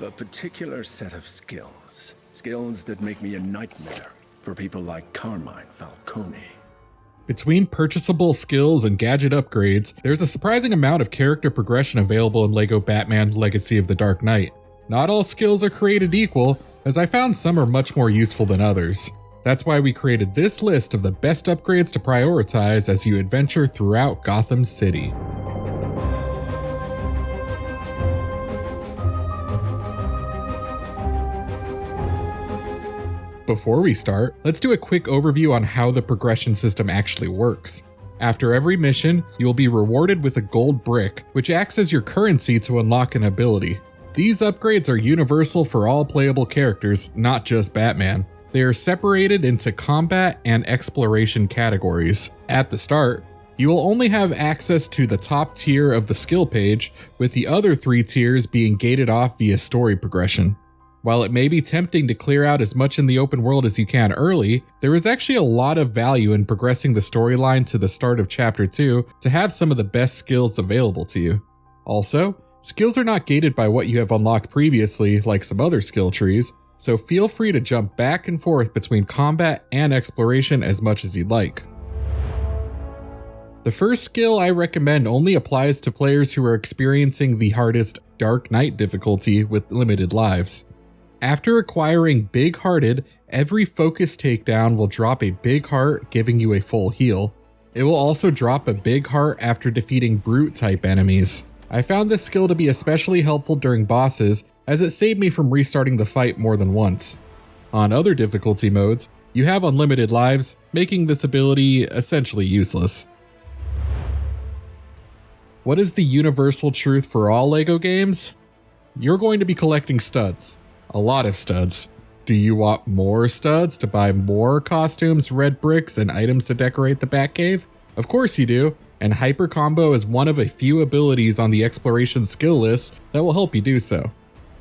have a particular set of skills. Skills that make me a nightmare for people like Carmine Falcone. Between purchasable skills and gadget upgrades, there's a surprising amount of character progression available in LEGO Batman Legacy of the Dark Knight. Not all skills are created equal, as I found some are much more useful than others. That's why we created this list of the best upgrades to prioritize as you adventure throughout Gotham City. Before we start, let's do a quick overview on how the progression system actually works. After every mission, you will be rewarded with a gold brick, which acts as your currency to unlock an ability. These upgrades are universal for all playable characters, not just Batman. They are separated into combat and exploration categories. At the start, you will only have access to the top tier of the skill page, with the other 3 tiers being gated off via story progression. While it may be tempting to clear out as much in the open world as you can early, there is actually a lot of value in progressing the storyline to the start of Chapter 2 to have some of the best skills available to you. Also, skills are not gated by what you have unlocked previously like some other skill trees, so feel free to jump back and forth between combat and exploration as much as you'd like. The first skill I recommend only applies to players who are experiencing the hardest Dark Knight difficulty with limited lives. After acquiring Big Hearted, every focus takedown will drop a big heart, giving you a full heal. It will also drop a big heart after defeating brute type enemies. I found this skill to be especially helpful during bosses, as it saved me from restarting the fight more than once. On other difficulty modes, you have unlimited lives, making this ability essentially useless. What is the universal truth for all LEGO games? You're going to be collecting studs. A lot of studs. Do you want more studs to buy more costumes, red bricks, and items to decorate the Batcave? Of course you do, and Hyper Combo is one of a few abilities on the exploration skill list that will help you do so.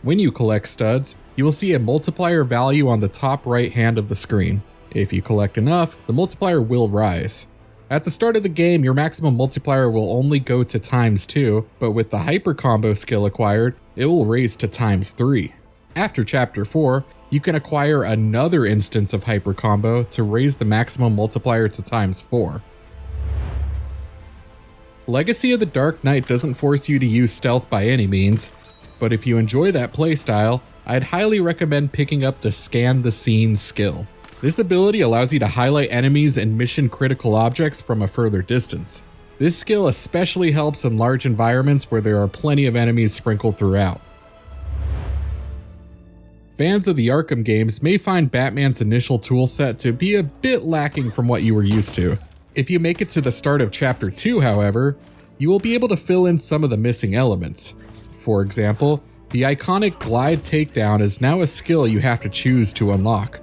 When you collect studs, you will see a multiplier value on the top right hand of the screen. If you collect enough, the multiplier will rise. At the start of the game, your maximum multiplier will only go to ×2, but with the Hyper Combo skill acquired, it will raise to ×3. After Chapter 4, you can acquire another instance of Hyper Combo to raise the maximum multiplier to ×4. Legacy of the Dark Knight doesn't force you to use stealth by any means, but if you enjoy that playstyle, I'd highly recommend picking up the Scan the Scene skill. This ability allows you to highlight enemies and mission critical objects from a further distance. This skill especially helps in large environments where there are plenty of enemies sprinkled throughout. Fans of the Arkham games may find Batman's initial toolset to be a bit lacking from what you were used to. If you make it to the start of Chapter 2, however, you will be able to fill in some of the missing elements. For example, the iconic Glide Takedown is now a skill you have to choose to unlock.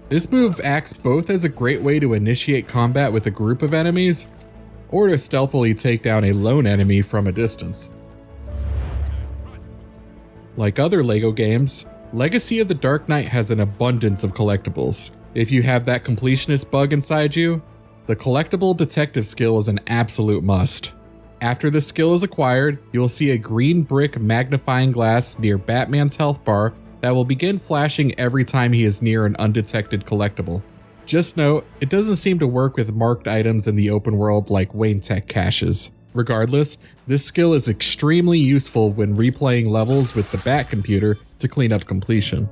This move acts both as a great way to initiate combat with a group of enemies, or to stealthily take down a lone enemy from a distance. Like other LEGO games, Legacy of the Dark Knight has an abundance of collectibles. If you have that completionist bug inside you, the Collectible Detective skill is an absolute must. After this skill is acquired, you will see a green brick magnifying glass near Batman's health bar that will begin flashing every time he is near an undetected collectible. Just note, it doesn't seem to work with marked items in the open world like Wayne Tech caches. Regardless, this skill is extremely useful when replaying levels with the Bat computer to clean up completion.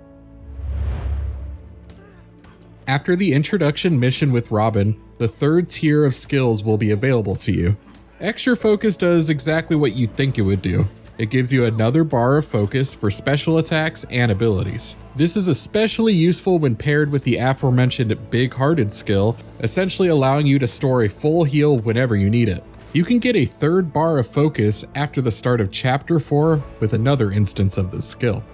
After the introduction mission with Robin, the third tier of skills will be available to you. Extra Focus does exactly what you think it would do. It gives you another bar of focus for special attacks and abilities. This is especially useful when paired with the aforementioned Big Hearted skill, essentially allowing you to store a full heal whenever you need it. You can get a third bar of focus after the start of Chapter 4 with another instance of this skill.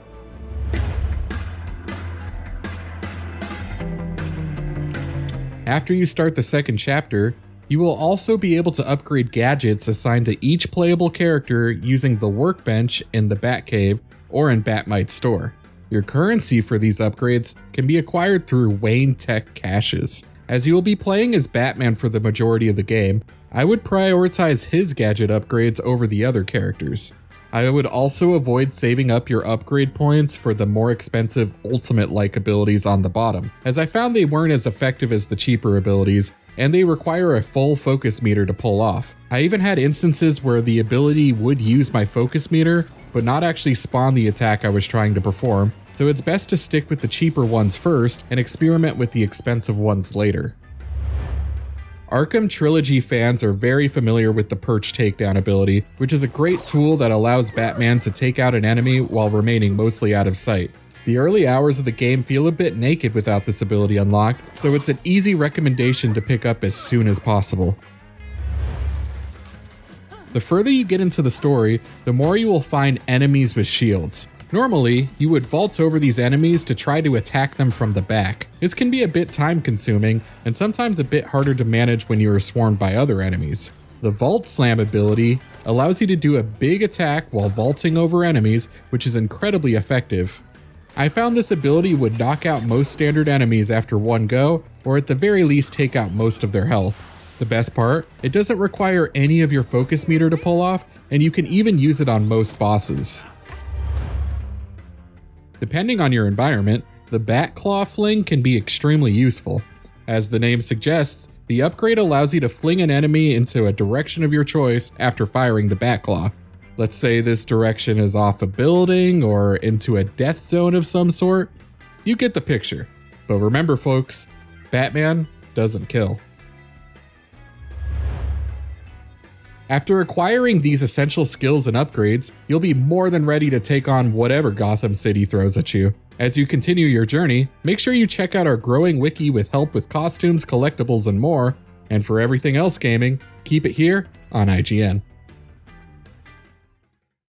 After you start the second chapter, you will also be able to upgrade gadgets assigned to each playable character using the workbench in the Batcave or in Batmite's store. Your currency for these upgrades can be acquired through Wayne Tech caches. As you will be playing as Batman for the majority of the game, I would prioritize his gadget upgrades over the other characters. I would also avoid saving up your upgrade points for the more expensive ultimate-like abilities on the bottom, as I found they weren't as effective as the cheaper abilities, and they require a full focus meter to pull off. I even had instances where the ability would use my focus meter, but not actually spawn the attack I was trying to perform, so it's best to stick with the cheaper ones first and experiment with the expensive ones later. Arkham Trilogy fans are very familiar with the Perch Takedown ability, which is a great tool that allows Batman to take out an enemy while remaining mostly out of sight. The early hours of the game feel a bit naked without this ability unlocked, so it's an easy recommendation to pick up as soon as possible. The further you get into the story, the more you will find enemies with shields. Normally, you would vault over these enemies to try to attack them from the back. This can be a bit time consuming and sometimes a bit harder to manage when you are swarmed by other enemies. The Vault Slam ability allows you to do a big attack while vaulting over enemies, which is incredibly effective. I found this ability would knock out most standard enemies after one go, or at the very least take out most of their health. The best part, it doesn't require any of your focus meter to pull off, and you can even use it on most bosses. Depending on your environment, the Batclaw fling can be extremely useful. As the name suggests, the upgrade allows you to fling an enemy into a direction of your choice after firing the Batclaw. Let's say this direction is off a building or into a death zone of some sort. You get the picture. But remember folks, Batman doesn't kill. After acquiring these essential skills and upgrades, you'll be more than ready to take on whatever Gotham City throws at you. As you continue your journey, make sure you check out our growing wiki with help with costumes, collectibles, and more. And for everything else gaming, keep it here on IGN.